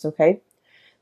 Okay.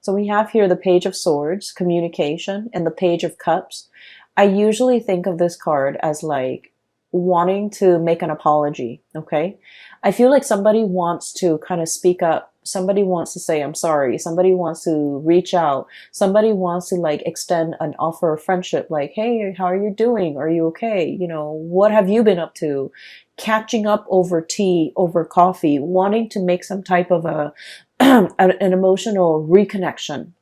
So we have here the Page of Swords, communication, and the Page of Cups. I usually think of this card as like wanting to make an apology. Okay. I feel like somebody wants to kind of speak up. Somebody wants to say, I'm sorry. Somebody wants to reach out. Somebody wants to like extend an offer of friendship. Like, hey, how are you doing? Are you okay? You know, what have you been up to? Catching up over tea, over coffee, wanting to make some type of a an emotional reconnection.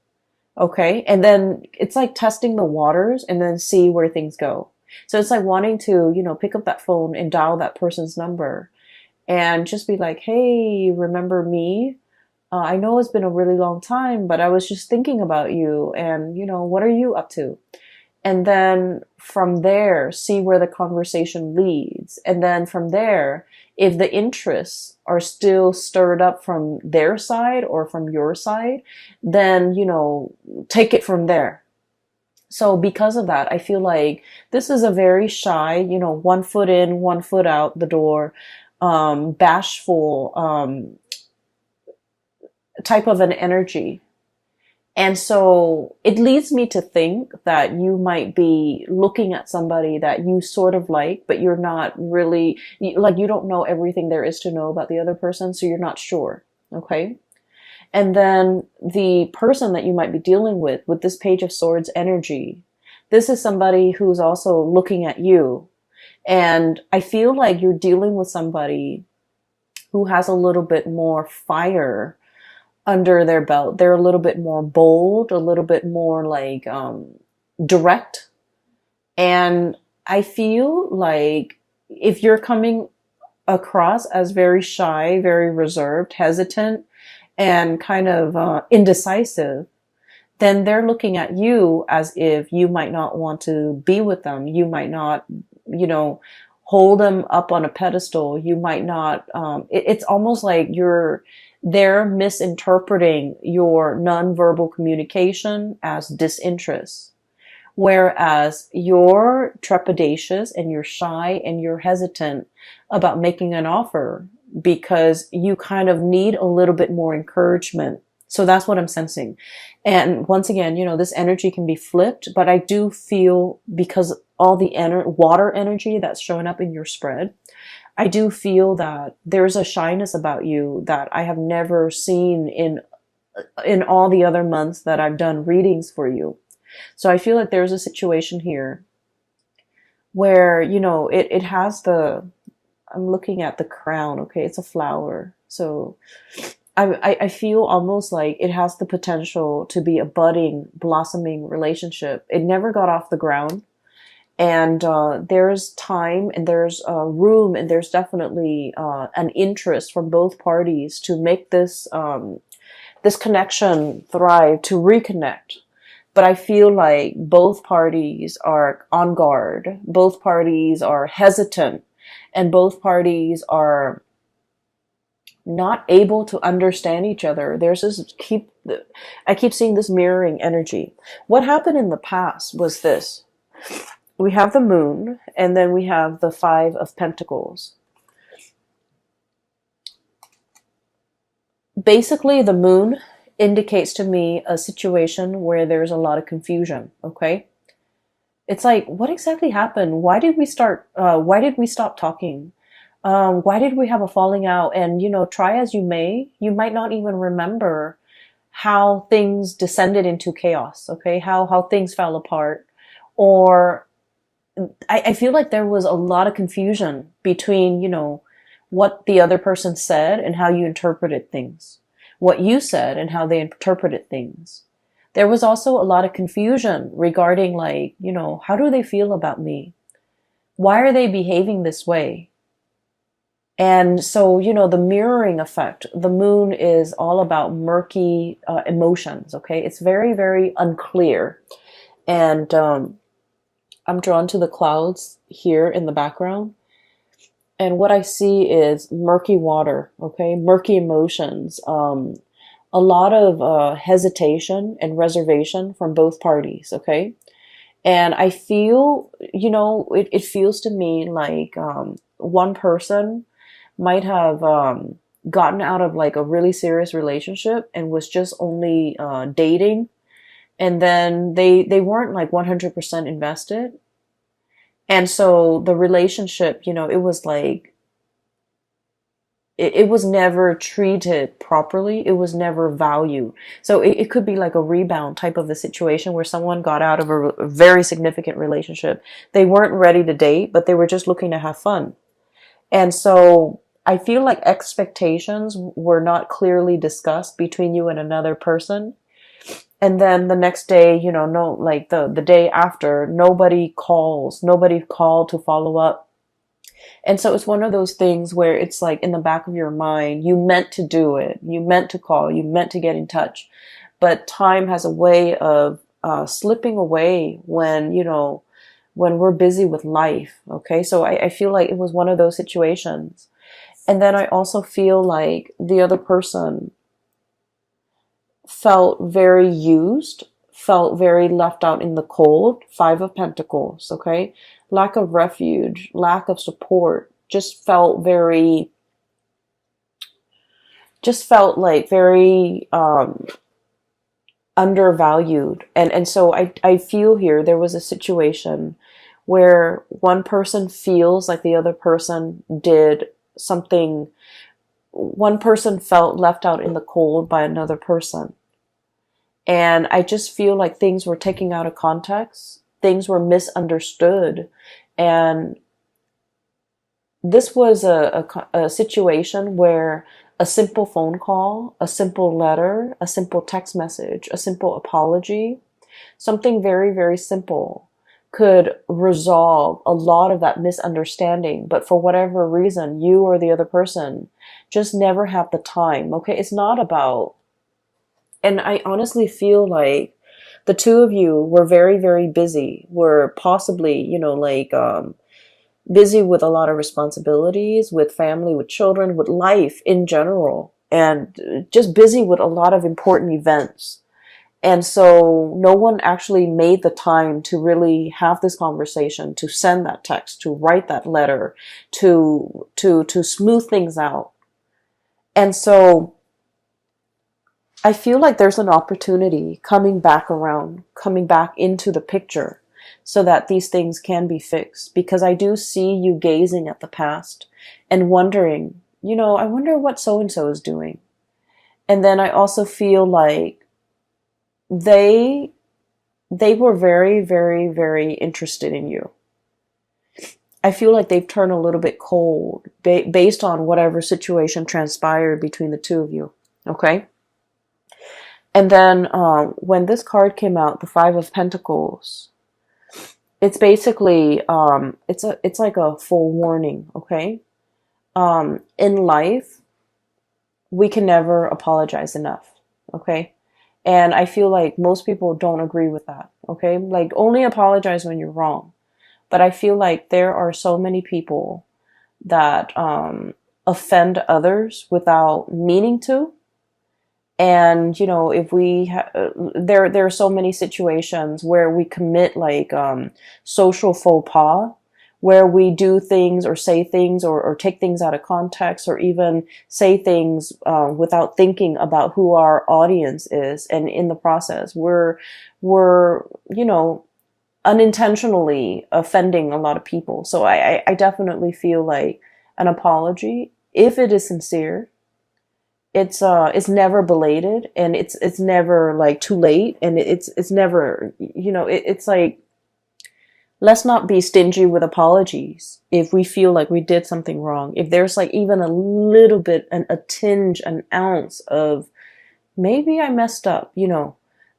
Okay. And then it's like testing the waters and then see where things go. So it's like wanting to, pick up that phone and dial that person's number and just be like, hey, remember me? I know it's been a really long time, but I was just thinking about you and, what are you up to? And then from there, see where the conversation leads. And then from there, if the interests are still stirred up from their side or from your side, then, take it from there. So because of that, I feel like this is a very shy, 1 foot in, 1 foot out the door, bashful, type of an energy. And so it leads me to think that you might be looking at somebody that you sort of like, but you're not really, like, you don't know everything there is to know about the other person, so you're not sure. Okay. And then the person that you might be dealing with this Page of Swords energy, this is somebody who's also looking at you. And I feel like you're dealing with somebody who has a little bit more fire under their belt. They're a little bit more bold, a little bit more like direct. And I feel like if you're coming across as very shy, very reserved, hesitant, and kind of indecisive, then they're looking at you as if you might not want to be with them. You might not, hold them up on a pedestal. You might not, it's almost like they're misinterpreting your nonverbal communication as disinterest. Whereas you're trepidatious and you're shy and you're hesitant about making an offer because you kind of need a little bit more encouragement. So that's what I'm sensing. And once again, this energy can be flipped, but I do feel because all the water energy that's showing up in your spread, I do feel that there's a shyness about you that I have never seen in all the other months that I've done readings for you. So I feel like there's a situation here where, it has I'm looking at the crown. Okay. It's a flower. So I feel almost like it has the potential to be a budding, blossoming relationship. It never got off the ground. And there's time and there's room and there's definitely an interest from both parties to make this this connection thrive, to reconnect. But I feel like both parties are on guard, both parties are hesitant, and both parties are not able to understand each other. I keep seeing this mirroring energy. What happened in the past was this. We have the moon, and then we have the 5 of Pentacles. Basically, the moon indicates to me a situation where there's a lot of confusion, okay? It's like, what exactly happened? Why did we stop talking? Why did we have a falling out? And, try as you may, you might not even remember how things descended into chaos, okay? How things fell apart. Or I feel like there was a lot of confusion between, what the other person said and how you interpreted things. What you said and how they interpreted things. There was also a lot of confusion regarding like, how do they feel about me? Why are they behaving this way? And so, the mirroring effect, the moon is all about murky emotions, okay? It's very, very unclear. And I'm drawn to the clouds here in the background. And what I see is murky water, okay? Murky emotions. A lot of hesitation and reservation from both parties, okay? And I feel, it feels to me like one person might have gotten out of like a really serious relationship and was just only dating, and then they weren't like 100% invested. And so the relationship, it was like it was never treated properly. It was never valued. So it could be like a rebound type of a situation where someone got out of a very significant relationship. They weren't ready to date, but they were just looking to have fun. And so I feel like expectations were not clearly discussed between you and another person. And then the next day, no, like the day after, nobody called to follow up. And so it's one of those things where it's like in the back of your mind, you meant to do it. You meant to call, you meant to get in touch. But time has a way of slipping away when we're busy with life. Okay. So I feel like it was one of those situations. And then I also feel like the other person felt very used, felt very left out in the cold. Five of Pentacles, okay? Lack of refuge, lack of support, just felt like very undervalued. And so I feel here there was a situation where one person feels like the other person did something. One person felt left out in the cold by another person. And I just feel like things were taken out of context. Things were misunderstood. And this was a situation where a simple phone call, a simple letter, a simple text message, a simple apology, something very, very simple could resolve a lot of that misunderstanding. But for whatever reason, you or the other person just never have the time. Okay. It's not about, and I honestly feel like the two of you were very, very busy, were possibly, busy with a lot of responsibilities, with family, with children, with life in general, and just busy with a lot of important events. And so no one actually made the time to really have this conversation, to send that text, to write that letter, to smooth things out. And so I feel like there's an opportunity coming back around, coming back into the picture so that these things can be fixed. Because I do see you gazing at the past and wondering, I wonder what so-and-so is doing. And then I also feel like they were very, very, very interested in you. I feel like they've turned a little bit cold based on whatever situation transpired between the two of you. Okay. And then when this card came out, the Five of Pentacles, it's basically it's like a full warning. Okay. In life, we can never apologize enough. Okay. And I feel like most people don't agree with that. Okay. Like only apologize when you're wrong. But I feel like there are so many people that offend others without meaning to. And, if there are so many situations where we commit like social faux pas, where we do things or say things or take things out of context, or even say things without thinking about who our audience is. And in the process, we're unintentionally offending a lot of people. So I definitely feel like an apology, if it is sincere, it's never belated, and it's never like too late, and it's never, it's like, let's not be stingy with apologies if we feel like we did something wrong. If there's like even a little bit, a tinge, an ounce of maybe I messed up,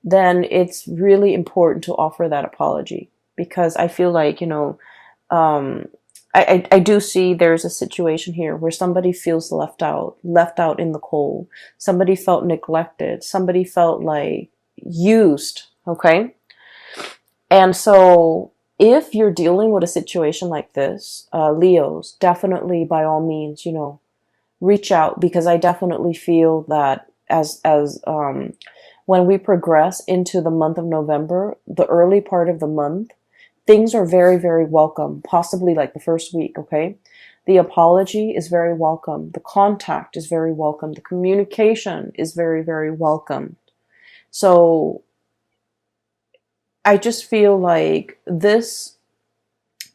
then it's really important to offer that apology. Because I feel like, I do see there's a situation here where somebody feels left out in the cold. Somebody felt neglected. Somebody felt like used. Okay. And so if you're dealing with a situation like this, Leos, definitely by all means, reach out, because I definitely feel that as when we progress into the month of November, the early part of the month, things are very, very welcome, possibly like the first week, okay? The apology is very welcome. The contact is very welcome. The communication is very, very welcome. So I just feel like this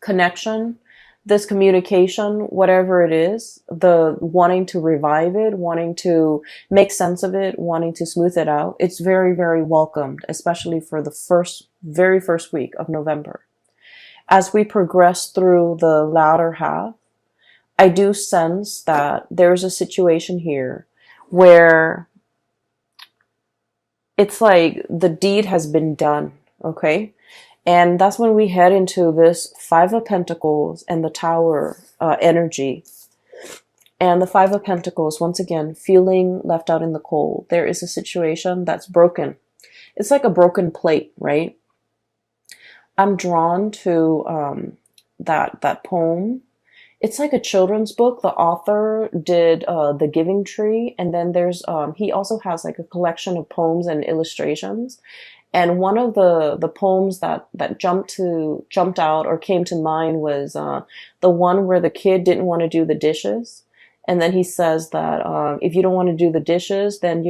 connection, this communication, whatever it is, the wanting to revive it, wanting to make sense of it, wanting to smooth it out, it's very, very welcomed, especially for the very first week of November. As we progress through the latter half, I do sense that there's a situation here where it's like the deed has been done, okay? And that's when we head into this Five of Pentacles and the Tower energy. And the Five of Pentacles, once again, feeling left out in the cold. There is a situation that's broken. It's like a broken plate, right? I'm drawn to that poem. It's like a children's book. The author did The Giving Tree, and then there's he also has like a collection of poems and illustrations. And one of the poems that jumped out or came to mind was the one where the kid didn't want to do the dishes, and then he says that if you don't want to do the dishes, then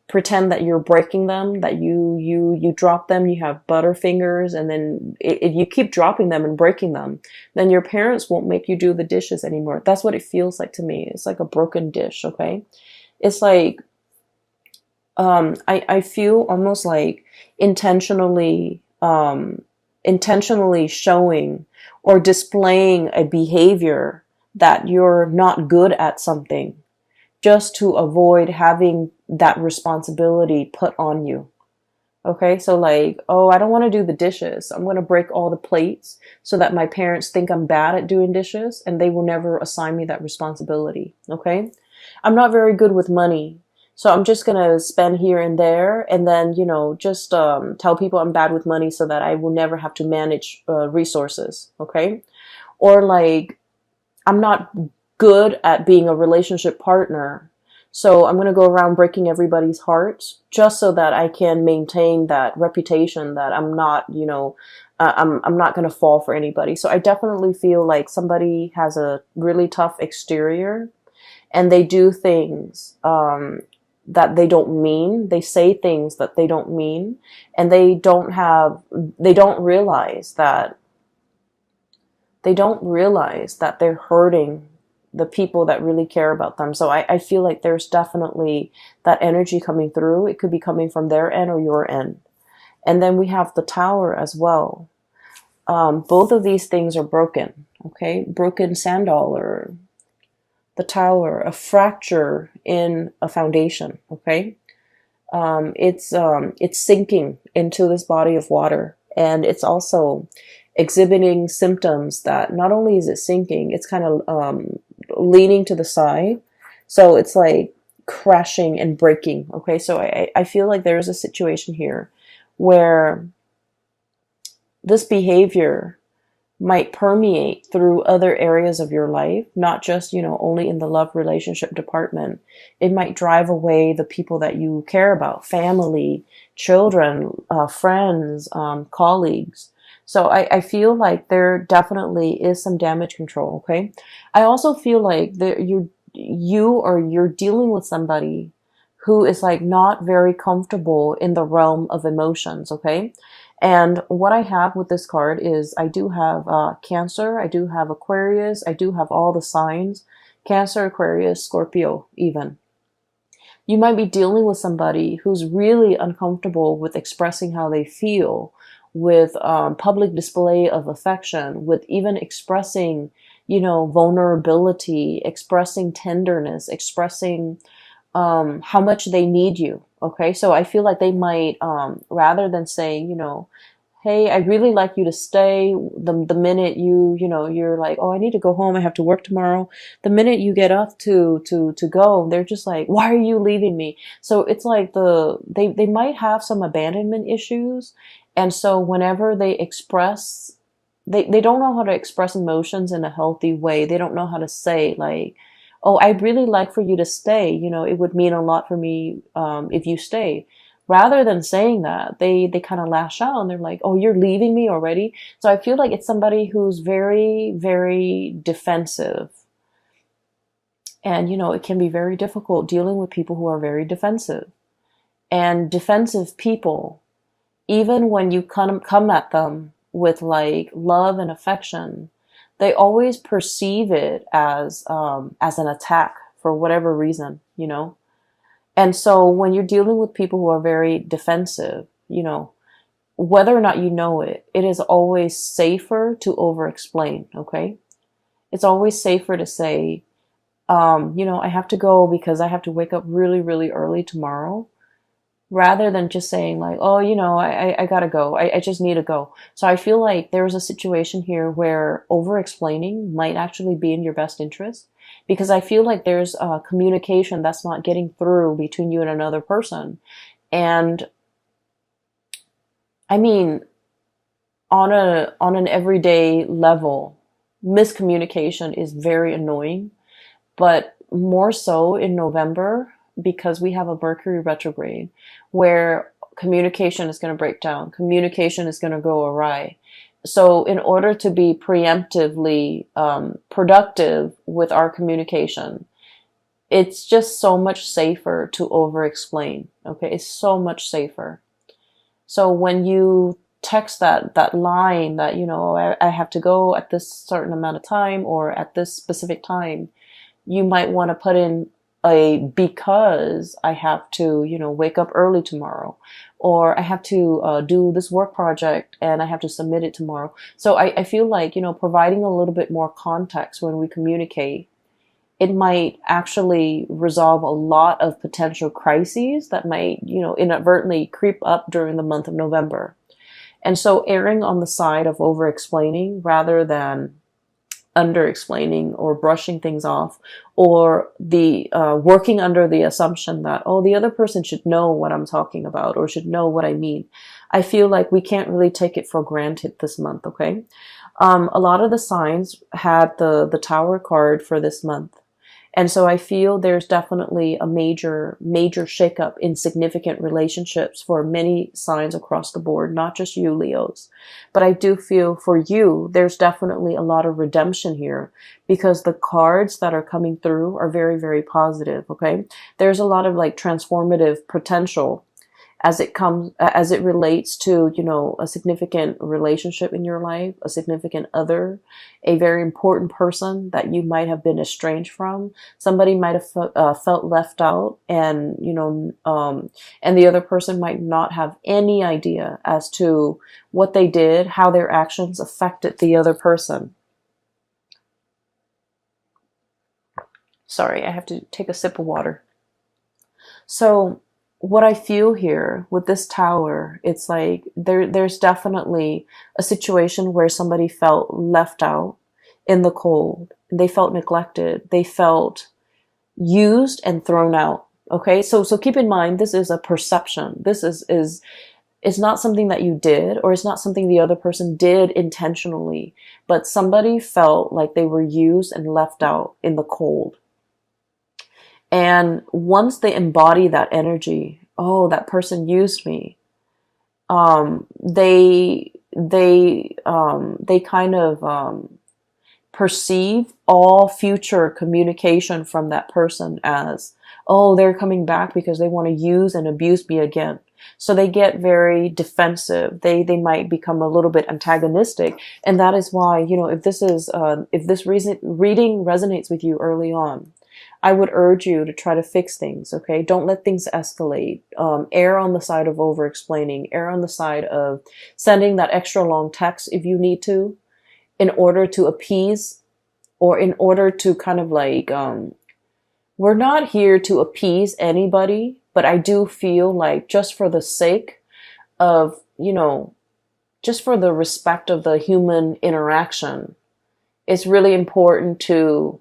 pretend that you're breaking them, that you drop them, you have butterfingers, and then if you keep dropping them and breaking them, then your parents won't make you do the dishes anymore. That's what it feels like to me. It's like a broken dish, okay? It's like, I feel almost like intentionally showing or displaying a behavior that you're not good at something, just to avoid having that responsibility put on you. Okay, so like, oh, I don't want to do the dishes. I'm going to break all the plates so that my parents think I'm bad at doing dishes and they will never assign me that responsibility. Okay, I'm not very good with money, so I'm just going to spend here and there, and then, just tell people I'm bad with money so that I will never have to manage resources. Okay, or like, I'm not good at being a relationship partner, so I'm going to go around breaking everybody's hearts just so that I can maintain that reputation that I'm not, I'm not going to fall for anybody. So I definitely feel like somebody has a really tough exterior, and they do things that they don't mean. They say things that they don't mean, and they don't realize that they're hurting the people that really care about them. So I feel like there's definitely that energy coming through. It could be coming from their end or your end. And then we have the Tower as well. Both of these things are broken, okay? Broken sand dollar, the Tower, a fracture in a foundation, okay? It's sinking into this body of water, and it's also exhibiting symptoms that not only is it sinking, it's kind of leaning to the side. So it's like crashing and breaking. Okay, so I feel like there's a situation here where this behavior might permeate through other areas of your life, not just, only in the love relationship department. It might drive away the people that you care about, family, children, friends, colleagues. So I feel like there definitely is some damage control, okay? I also feel like you're dealing with somebody who is like not very comfortable in the realm of emotions, okay? And what I have with this card is I do have Cancer, I do have Aquarius, I do have all the signs, Cancer, Aquarius, Scorpio even. You might be dealing with somebody who's really uncomfortable with expressing how they feel, with public display of affection, with even expressing, vulnerability, expressing tenderness, expressing how much they need you. Okay, so I feel like they might, rather than saying, hey, I really like you to stay, the minute you're like, oh, I need to go home, I have to work tomorrow. The minute you get up to go, they're just like, why are you leaving me? So it's like they might have some abandonment issues. And so whenever they express, they don't know how to express emotions in a healthy way. They don't know how to say like, oh, I'd really like for you to stay. It would mean a lot for me if you stayed. Rather than saying that, they kind of lash out and they're like, oh, you're leaving me already. So I feel like it's somebody who's very, very defensive. And, it can be very difficult dealing with people who are very defensive. And defensive people, even when you come at them with like love and affection, they always perceive it as an attack for whatever reason. And so when you're dealing with people who are very defensive, whether or not you know it, it is always safer to over-explain, okay? It's always safer to say, I have to go because I have to wake up really, really early tomorrow, rather than just saying like, oh, I gotta go. I just need to go. So I feel like there's a situation here where over-explaining might actually be in your best interest, because I feel like there's communication that's not getting through between you and another person. And I mean, on an everyday level, miscommunication is very annoying, but more so in November, because we have a Mercury retrograde where communication is going to break down, communication is going to go awry. So in order to be preemptively productive with our communication, it's just so much safer to over-explain. Okay, it's so much safer. So when you text that line that, I have to go at this certain amount of time or at this specific time, you might want to put in because I have to, wake up early tomorrow, or I have to do this work project and I have to submit it tomorrow. So I feel like, providing a little bit more context when we communicate, it might actually resolve a lot of potential crises that might, inadvertently creep up during the month of November. And so erring on the side of over-explaining rather than under-explaining or brushing things off, or the working under the assumption that, oh, the other person should know what I'm talking about or should know what I mean. I feel like we can't really take it for granted this month, okay? A lot of the signs had the Tower card for this month. And so I feel there's definitely a major shakeup in significant relationships for many signs across the board, not just you, Leos. But I do feel for you, there's definitely a lot of redemption here, because the cards that are coming through are very, very positive, okay? There's a lot of like transformative potential as it relates to, a significant relationship in your life, a significant other, a very important person that you might have been estranged from. Somebody might have felt left out, and, and the other person might not have any idea as to what they did, how their actions affected the other person. Sorry, I have to take a sip of water. So what I feel here with this Tower, it's like there's definitely a situation where somebody felt left out in the cold. They felt neglected. They felt used and thrown out. Okay, so keep in mind, this is a perception. This is it's not something that you did, or it's not something the other person did intentionally, but somebody felt like they were used and left out in the cold. And once they embody that energy, oh, that person used me, they kind of perceive all future communication from that person as, oh, they're coming back because they want to use and abuse me again. So they get very defensive. They might become a little bit antagonistic, and that is why, if this reading resonates with you early on, I would urge you to try to fix things, okay? Don't let things escalate. Err on the side of over-explaining. Err on the side of sending that extra long text if you need to, in order to appease, or in order to kind of like, we're not here to appease anybody, but I do feel like just for the sake of, just for the respect of the human interaction, it's really important to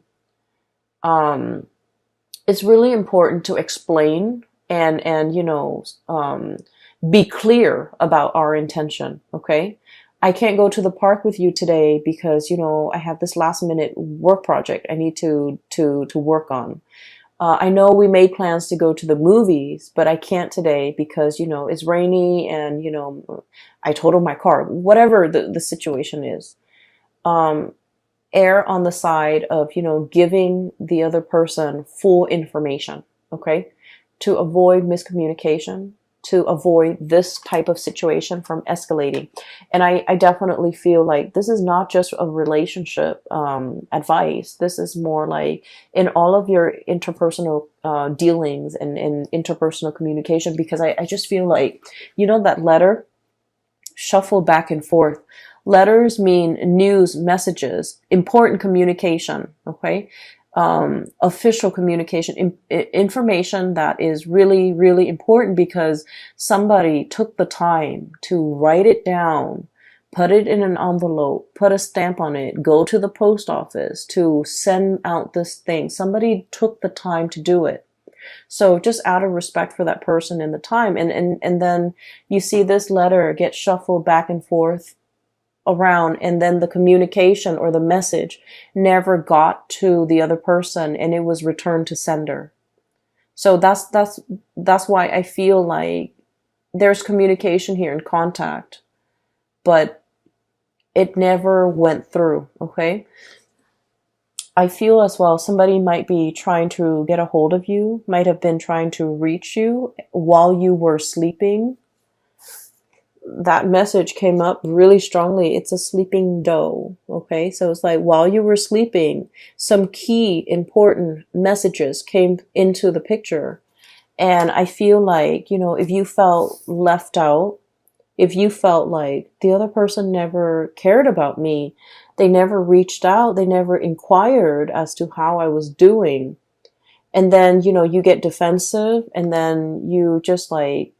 explain and be clear about our intention. Okay. I can't go to the park with you today because, I have this last minute work project I need to work on. I know we made plans to go to the movies, but I can't today because, it's rainy and, I totaled my car, whatever the situation is. Um, Err on the side of, giving the other person full information, okay? To avoid miscommunication, to avoid this type of situation from escalating. And I definitely feel like this is not just a relationship advice. This is more like in all of your interpersonal dealings and interpersonal communication, because I just feel like, that letter shuffle back and forth. Letters mean news, messages, important communication, okay? Official communication, information that is really, really important because somebody took the time to write it down, put it in an envelope, put a stamp on it, go to the post office to send out this thing. Somebody took the time to do it. So just out of respect for that person and the time. And then you see this letter get shuffled back and forth around, and then the communication or the message never got to the other person and it was returned to sender. So that's why I feel like there's communication here and contact, but it never went through, okay? I feel as well somebody might be trying to get a hold of you, might have been trying to reach you while you were sleeping. That message came up really strongly. It's a sleeping doe, okay? So it's like while you were sleeping, some key important messages came into the picture. And I feel like, if you felt left out, if you felt like the other person never cared about me, they never reached out, they never inquired as to how I was doing. And then, you get defensive and then you just like